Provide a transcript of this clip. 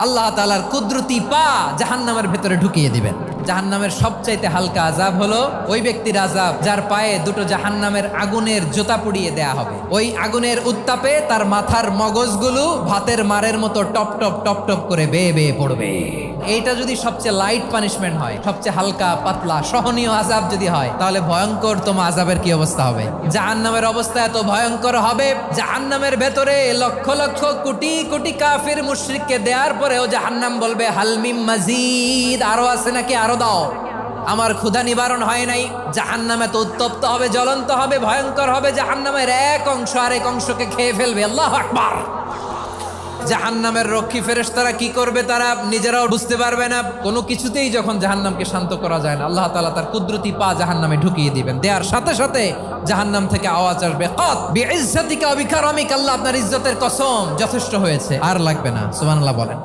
আল্লাহ তাআলার কুদরতি পা জাহান্নামের ভেতরে ঢুকিয়ে দিবেন। জাহান্নামের সবচাইতে হালকা আযাব হলো ওই ব্যক্তির আযাব যার পায়ে দুটো জাহান্নামের আগুনের জুতা পুড়িয়ে দেয়া হবে। ওই আগুনের উত্তাপে তার মাথার মগজগুলো ভাতের মারের মতো টপ টপ টপ টপ করে বেয়ে বেয়ে পড়বে। এইটা যদি সবচেয়ে লাইট পানিশমেন্ট হয়, সবচেয়ে হালকা পাতলা সহনীয় আযাব যদি হয়, তাহলে ভয়ঙ্কর তোমার আযাবের কি অবস্থা হবে? জাহান্নামের অবস্থা এত ভয়ঙ্কর হবে, জাহান্নামের ভেতরে লক্ষ লক্ষ কোটি কোটি কাফির মুশরিককে দেওয়ার পরেও জাহান্নাম বলবে হালমিম মাজিদ, আরো আছে নাকি, আরো দাও, আমার ক্ষুধা নিবারণ হয় নাই। জাহান্নামে তো উত্তপ্ত হবে, জ্বলন্ত হবে, ভয়ঙ্কর হবে। জাহান্নামের এক অংশ আরেক অংশকে খেয়ে ফেলবে। আল্লাহু আকবার। জাহান্নামের রক্ষী ফেরেশতারা কি করবে তারা নিজেরাও বুঝতে পারবে না। কোনো কিছুতেই যখন জাহান্নামকে শান্ত করা যায় না, আল্লাহ তাআলা তার কুদরতি পা জাহান্নামে ঢুকিয়ে দিবেন। দেওয়ার সাথে সাথে জাহান্নাম থেকে আওয়াজ আসবে, কাত বিইজ্জাতিকা ওয়া বিকারামিকা, আল্লাহ আপনার ইজ্জতের কসম, যথেষ্ট হয়েছে, আর লাগবে না। সুবহানাল্লাহ বলেন।